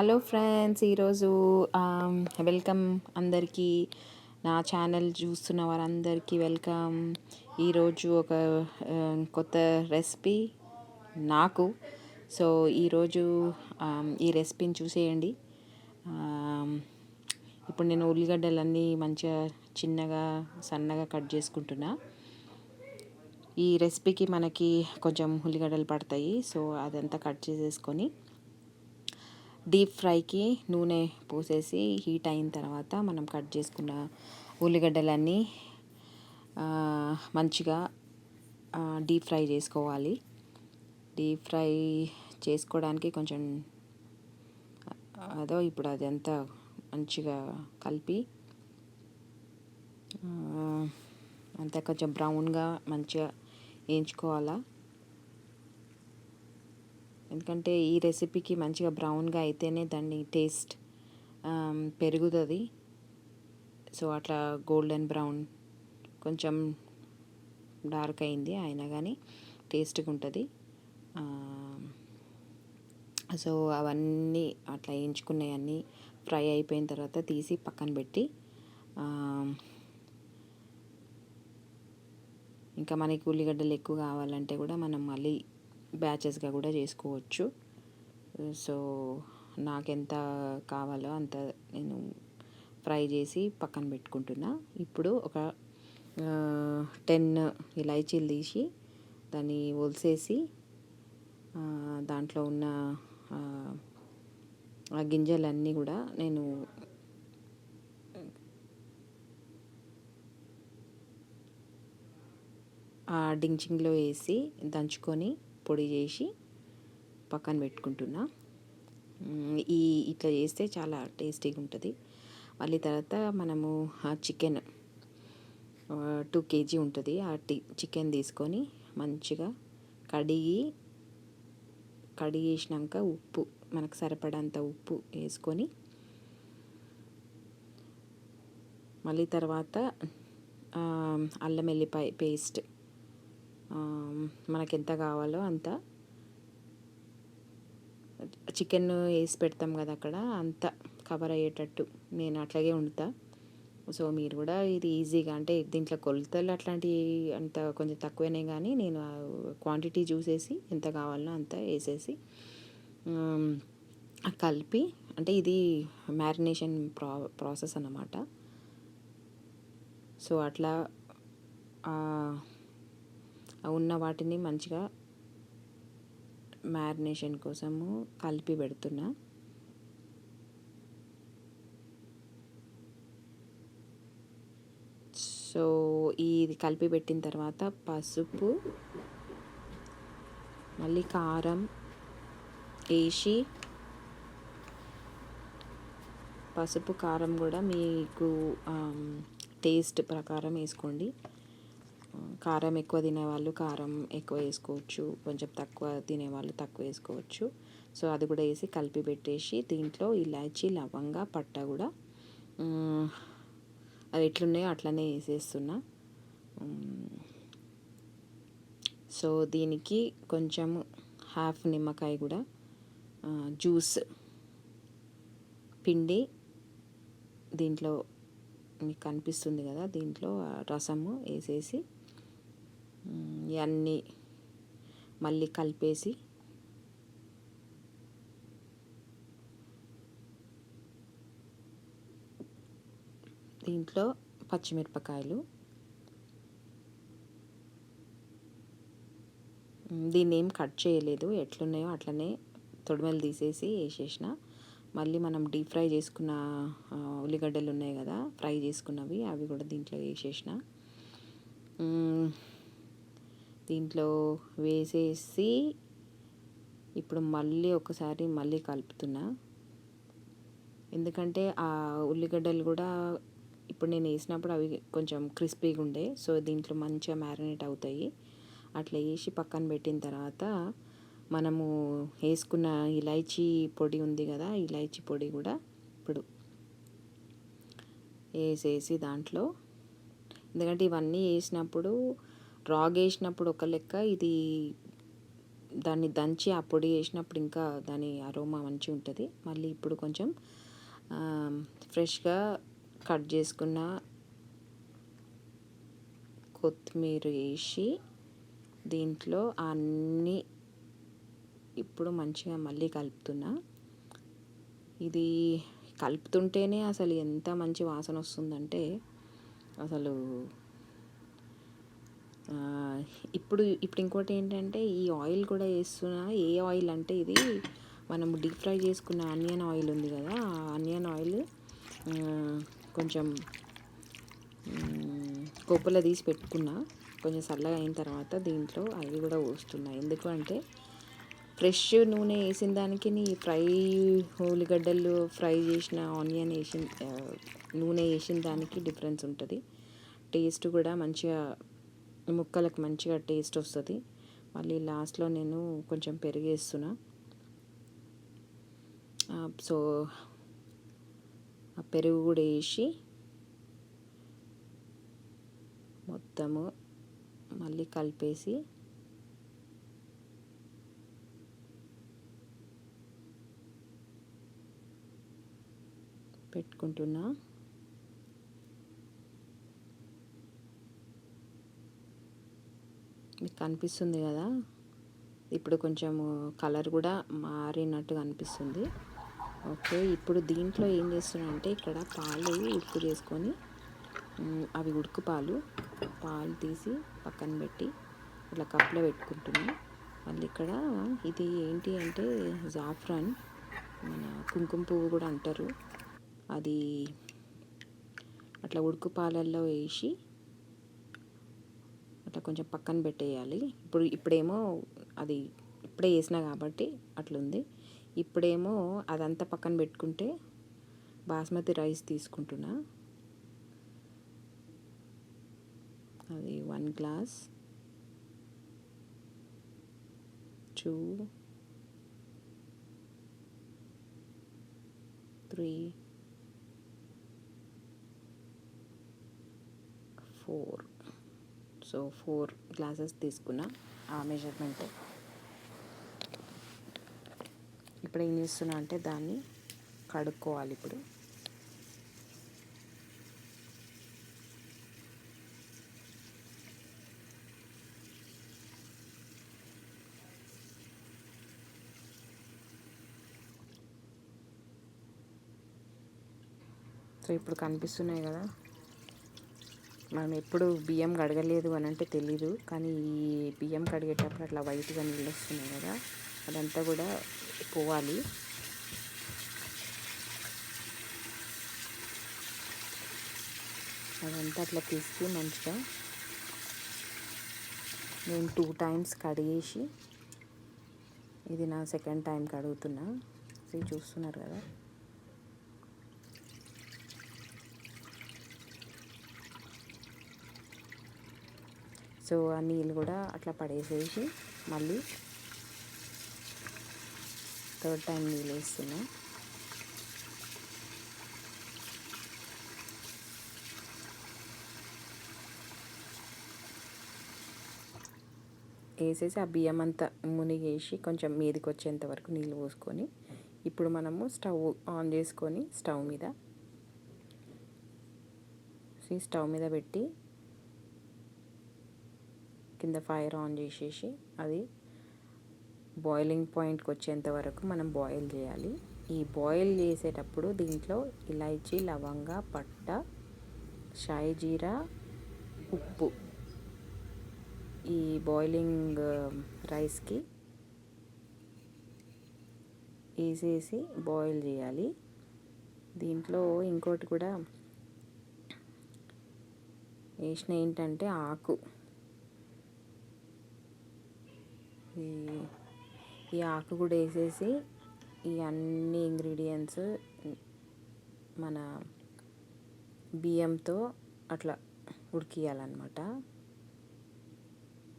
Hello friends, ఈరోజు welcome అందరికీ. నా ఛానల్ చూస్తున్న వారందరికీ వెల్కమ్. ఈరోజు ఒక కొత్త రెసిపీ నాకు. సో ఈరోజు ఈ రెసిపీని చూసేయండి. ఇప్పుడు నేను ఉల్లిగడ్డలన్నీ మంచిగా చిన్నగా సన్నగా కట్ చేసుకుంటున్నా. ఈ రెసిపీకి మనకి కొంచెం ఉల్లిగడ్డలు పడతాయి. సో అదంతా కట్ చేసేసుకొని డీప్ ఫ్రైకి నూనె పోసేసి హీట్ అయిన తర్వాత మనం కట్ చేసుకున్న ఉల్లిగడ్డలన్నీ మంచిగా డీప్ ఫ్రై చేసుకోవాలి. డీప్ ఫ్రై చేసుకోవడానికి కొంచెం ఇప్పుడు అదంతా మంచిగా కలిపి అంతా కొంచెం బ్రౌన్గా మంచిగా వేయించుకోవాలా. ఎందుకంటే ఈ రెసిపీకి మంచిగా బ్రౌన్గా అయితేనే దాన్ని టేస్ట్ పెరుగుతుంది. సో అట్లా గోల్డెన్ బ్రౌన్ కొంచెం డార్క్ అయింది అయినా కానీ టేస్ట్గా ఉంటుంది. సో అవన్నీ అట్లా వేయించుకునేవన్నీ ఫ్రై అయిపోయిన తర్వాత తీసి పక్కన పెట్టి ఇంకా మనకి ఉల్లిగడ్డలు ఎక్కువ కావాలంటే కూడా మనం మళ్ళీ బ్యాచెస్గా కూడా చేసుకోవచ్చు. సో నాకెంత కావాలో అంత నేను ఫ్రై చేసి పక్కన పెట్టుకుంటున్నా. ఇప్పుడు ఒక 10 ఇలాచీలు తీసి దాన్ని ఒలిసేసి దాంట్లో ఉన్న ఆ గింజలన్నీ కూడా నేను ఆ డించింగ్లో వేసి దంచుకొని పొడి చేసి పక్కన పెట్టుకుంటున్నా. ఇట్లా చేస్తే చాలా టేస్టీగా ఉంటుంది. మళ్ళీ తర్వాత మనము ఆ చికెన్ 2 kg ఉంటుంది. ఆ చికెన్ తీసుకొని మంచిగా కడిగేసినాక ఉప్పు మనకు సరిపడంత ఉప్పు వేసుకొని మళ్ళీ తర్వాత అల్లం వెల్లిపాయ పేస్ట్ మనకి ఎంత కావాలో అంత చికెన్ వేసి పెడతాం కదా అక్కడ అంత కవర్ అయ్యేటట్టు నేను అట్లాగే వండుతా. సో మీరు కూడా ఇది ఈజీగా అంటే దీంట్లో కొలతలు అట్లాంటివి అంత కొంచెం తక్కువనే కానీ నేను క్వాంటిటీ చూసేసి ఎంత కావాలో అంత వేసేసి కలిపి అంటే ఇది మ్యారినేషన్ ప్రాసెస్ అన్నమాట. సో అట్లా ఉన్న వాటిని మంచిగా మ్యారినేషన్ కోసము కలిపి పెడుతున్నా. సో ఇది కలిపి పెట్టిన తర్వాత పసుపు మళ్ళీ కారం వేసి పసుపు కారం కూడా మీకు టేస్ట్ ప్రకారం వేసుకోండి. కారం ఎక్కువ తినేవాళ్ళు కారం ఎక్కువ వేసుకోవచ్చు, కొంచెం తక్కువ తినేవాళ్ళు తక్కువ వేసుకోవచ్చు. సో అది కూడా వేసి కలిపి పెట్టేసి దీంట్లో ఇలాచీ లవంగా పట్ట కూడా అవి ఎట్లున్నాయో అట్లనే వేసేస్తున్నా. సో దీనికి కొంచెం హాఫ్ నిమ్మకాయ కూడా జ్యూస్ పిండి దీంట్లో మీకు కనిపిస్తుంది కదా, దీంట్లో రసము వేసేసి ఇవన్నీ మళ్ళీ కలిపేసి దీంట్లో పచ్చిమిరపకాయలు దీన్ని ఏం కట్ చేయలేదు, ఎట్లున్నాయో అట్లనే తొడిమెలు తీసేసి వేసేసిన. మళ్ళీ మనం డీప్ ఫ్రై చేసుకున్న ఉల్లిగడ్డలు ఉన్నాయి కదా ఫ్రై చేసుకున్నవి అవి కూడా దీంట్లో వేసేసిన. దీంట్లో వేసేసి ఇప్పుడు మళ్ళీ ఒకసారి మళ్ళీ కలుపుతున్నా. ఎందుకంటే ఆ ఉల్లిగడ్డలు కూడా ఇప్పుడు నేను వేసినప్పుడు అవి కొంచెం క్రిస్పీగా ఉండే, సో దీంట్లో మంచిగా మ్యారినేట్ అవుతాయి. అట్లా వేసి పక్కన పెట్టిన తర్వాత మనము వేసుకున్న ఇలాచీ పొడి ఉంది కదా, ఇలాచీ పొడి కూడా ఇప్పుడు వేసేసి దాంట్లో, ఎందుకంటే ఇవన్నీ వేసినప్పుడు రాగ్ వేసినప్పుడు ఒక లెక్క, ఇది దాన్ని దంచి ఆ పొడి వేసినప్పుడు ఇంకా దాని అరోమా మంచిగా ఉంటుంది. మళ్ళీ ఇప్పుడు కొంచెం ఫ్రెష్గా కట్ చేసుకున్న కొత్తిమీర వేసి దీంట్లో అన్నీ ఇప్పుడు మంచిగా మళ్ళీ కలుపుతున్నా. ఇది కలుపుతుంటేనే అసలు ఎంత మంచి వాసన వస్తుందంటే అసలు ఇప్పుడు ఇంకోటి ఏంటంటే ఈ ఆయిల్ కూడా వేస్తున్నా. ఏ ఆయిల్ అంటే ఇది మనం డీప్ ఫ్రై చేసుకున్న ఆనియన్ ఆయిల్ ఉంది కదా, ఆ ఆనియన్ ఆయిల్ కొంచెం కొప్పలో తీసి పెట్టుకున్నా. కొంచెం చల్లగా అయిన తర్వాత దీంట్లో అవి కూడా పోస్తున్నా. ఎందుకు అంటే ఫ్రెష్ నూనె వేసిన దానికి ఫ్రై ఉల్లిగడ్డలు ఫ్రై చేసిన ఆనియన్ వేసిన నూనె వేసిన దానికి డిఫరెన్స్ ఉంటుంది. టేస్ట్ కూడా మంచిగా ముక్కలకు మంచిగా టేస్ట్ వస్తుంది. మళ్ళీ లాస్ట్లో నేను కొంచెం పెరిగేస్తున్నా. సో ఆ పెరుగు కూడా వేసి మొత్తము మళ్ళీ కలిపేసి పెట్టుకుంటున్నా. మీకు కనిపిస్తుంది కదా, ఇప్పుడు కొంచెం కలర్ కూడా మారినట్టుగా అనిపిస్తుంది. ఓకే, ఇప్పుడు దీంట్లో ఏం చేస్తున్నా అంటే ఇక్కడ పాలు ఉడుకు చేసుకొని అవి ఉడుకు పాలు తీసి పక్కన పెట్టి ఇట్లా కప్లో పెట్టుకుంటున్నా. మళ్ళీ ఇక్కడ ఇది ఏంటి అంటే జాఫ్రాన్, మన కుంకుమ పువ్వు కూడా అంటారు. అది అట్లా ఉడుకు పాలల్లో వేసి అట్లా కొంచెం పక్కన పెట్టేయాలి. ఇప్పుడేమో అది ఇప్పుడే వేసినా కాబట్టి అట్లుంది. ఇప్పుడేమో అదంతా పక్కన పెట్టుకుంటే బాస్మతి రైస్ తీసుకుంటున్నా. అది 1 గ్లాస్, 2, 3, 4. సో 4 గ్లాసెస్ తీసుకున్నా ఆ మెజర్మెంట్. ఇప్పుడు ఏం చేస్తున్నా అంటే దాన్ని కడుక్కోవాలి. ఇప్పుడు సో ఇప్పుడు కనిపిస్తున్నాయి కదా, మనం ఎప్పుడు బియ్యం కడగలేదు అని అంటే తెలీదు, కానీ ఈ బియ్యం కడిగేటప్పుడు అట్లా వైట్గా నీళ్ళు వస్తున్నాయి కదా, అదంతా కూడా పోవాలి. అదంతా అట్లా తీసి మంచిగా నేను 2 టైమ్స్ కడిగేసి, ఇది నా సెకండ్ టైం కడుగుతున్నా. ఇది చూస్తున్నారు కదా. సో ఆ నీళ్ళు కూడా అట్లా పడేసేసి మళ్ళీ థర్డ్ టైం నీళ్ళు వేస్తున్నా. వేసేసి ఆ బియ్యం అంతా మునిగేసి కొంచెం మీదికి వచ్చేంత వరకు నీళ్ళు పోసుకొని ఇప్పుడు మనము స్టవ్ ఆన్ చేసుకొని స్టవ్ మీద పెట్టి కింద ఫైర్ ఆన్ చేసేసి అది బాయిలింగ్ పాయింట్కి వచ్చేంత వరకు మనం బాయిల్ చేయాలి. ఈ బాయిల్ చేసేటప్పుడు దీంట్లో ఇలాచీ, లవంగ, పట్ట, షాయి జీరా, ఉప్పు ఈ బాయిలింగ్ రైస్కి వేసేసి బాయిల్ చేయాలి. దీంట్లో ఇంకోటి కూడా వేసిన ఏంటంటే ఆకు, ఈ ఆకు కూడా వేసేసి ఈ అన్ని ఇంగ్రీడియంట్స్ మన బియ్యంతో అట్లా ఉడికియాలన్నమాట.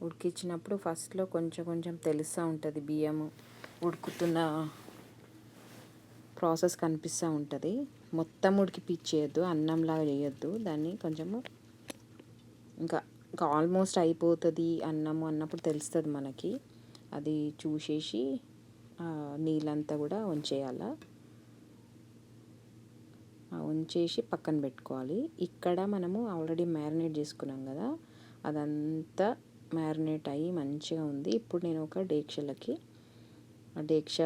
ఉడికించినప్పుడు ఫస్ట్లో కొంచెం తెలుస్తూ ఉంటుంది, బియ్యము ఉడుకుతున్న ప్రాసెస్ కనిపిస్తూ ఉంటుంది. మొత్తం ఉడికిపిచ్చేయద్దు, అన్నంలాగా చేయొద్దు. దాన్ని కొంచెము ఇంకా ఆల్మోస్ట్ అయిపోతుంది అన్నము అన్నప్పుడు తెలుస్తుంది మనకి. అది చూసేసి నీళ్ళంతా కూడా ఉంచేయాలి. ఉంచేసి పక్కన పెట్టుకోవాలి. ఇక్కడ మనము ఆల్రెడీ మ్యారినేట్ చేసుకున్నాం కదా, అదంతా మ్యారినేట్ అయ్యి మంచిగా ఉంది. ఇప్పుడు నేను ఒక డేక్షలకి, ఆ డేక్ష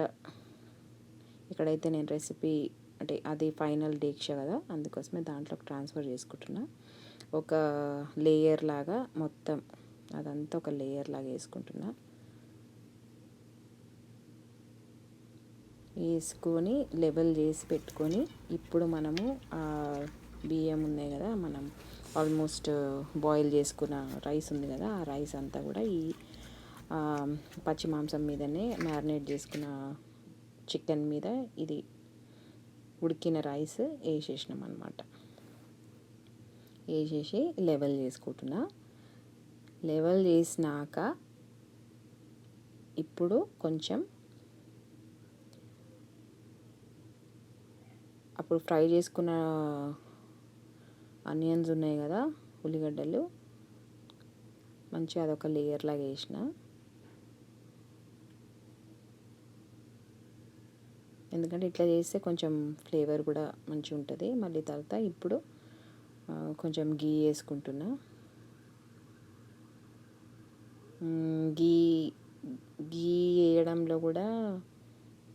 ఇక్కడైతే నేను రెసిపీ అంటే అది ఫైనల్ డేక్ష కదా, అందుకోసమే దాంట్లోకి ట్రాన్స్ఫర్ చేసుకుంటున్నా. ఒక లేయర్ లాగా మొత్తం అదంతా ఒక లేయర్ లాగా వేసుకుంటున్నా. వేసుకొని లెవెల్ చేసి పెట్టుకొని, ఇప్పుడు మనము బియ్యం ఉన్నాయి కదా, మనం ఆల్మోస్ట్ బాయిల్ చేసుకున్న రైస్ ఉంది కదా, ఆ రైస్ అంతా కూడా ఈ పచ్చి మాంసం మీదనే మ్యారినేట్ చేసుకున్న చికెన్ మీద ఇది ఉడికిన రైస్ వేసేసినాం అన్నమాట. వేసేసి లెవెల్ చేసుకుంటున్నా. లెవెల్ చేసినాక ఇప్పుడు కొంచెం అప్పుడు ఫ్రై చేసుకున్న ఆనియన్స్ ఉన్నాయి కదా, ఉల్లిగడ్డలు, మంచిగా అదొక లేయర్ లాగా వేసిన. ఎందుకంటే ఇట్లా చేస్తే కొంచెం ఫ్లేవర్ కూడా మంచిగా ఉంటుంది. మళ్ళీ తర్వాత ఇప్పుడు కొంచెం గీ వేసుకుంటున్నా. గీ గీ వేయడంలో కూడా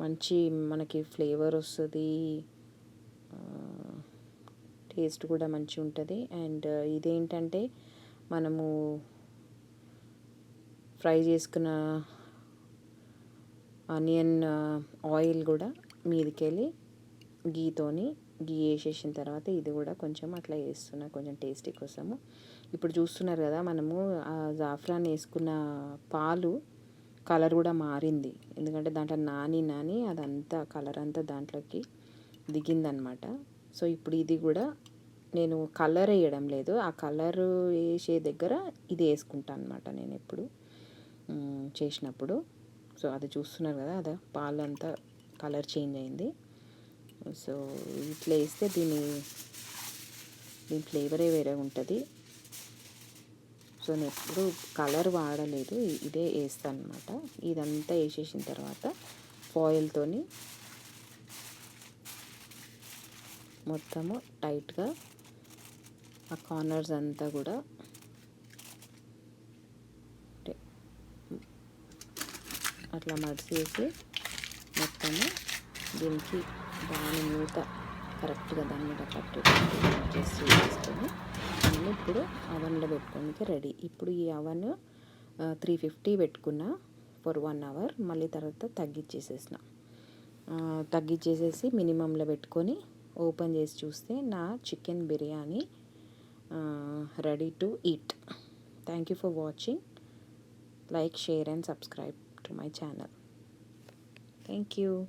మంచి మనకి ఫ్లేవర్ వస్తుంది, టేస్ట్ కూడా మంచిగా ఉంటుంది. అండ్ ఇదేంటంటే మనము ఫ్రై చేసుకున్న ఆనియన్ ఆయిల్ కూడా మీదకెళ్ళి గీ వేసేసిన తర్వాత ఇది కూడా కొంచెం అట్లా వేస్తున్నా, కొంచెం టేస్టీ కోసము. ఇప్పుడు చూస్తున్నారు కదా, మనము ఆ జాఫ్రాన్ వేసుకున్న పాలు కలర్ కూడా మారింది. ఎందుకంటే దాంట్లో నాని అదంతా కలర్ అంతా దాంట్లోకి దిగిందనమాట. సో ఇప్పుడు ఇది కూడా నేను కలర్ వేయడం లేదు, ఆ కలర్ వేసే దగ్గర ఇది వేసుకుంటాను అనమాట నేను ఎప్పుడు చేసినప్పుడు. సో అది చూస్తున్నారు కదా, అదే పాలంతా కలర్ చేంజ్ అయింది. సో ఇట్లా వేస్తే దీని ఫ్లేవరే వేరే ఉంటుంది. సో నేను ఎప్పుడు కలర్ వాడలేదు, ఇదే వేస్తాను అనమాట. ఇదంతా వేసేసిన తర్వాత ఫాయిల్తోని మొత్తము టైట్గా ఆ కార్నర్స్ అంతా కూడా అట్లా మడిచేసి మొత్తము దీనికి దాని మూత కరెక్ట్గా దాని మీద కట్టు చేసుకొని అన్నీ ఇప్పుడు అవన్లో పెట్టుకోడానికి రెడీ. ఇప్పుడు ఈ అవన్ 350 పెట్టుకున్నా ఫర్ 1 hour. మళ్ళీ తర్వాత తగ్గించేసేసి మినిమంలో పెట్టుకొని ఓపెన్ చేసి చూస్తే నా chicken biryani ready to eat. Thank you for watching. Like, share and subscribe to my channel. Thank you.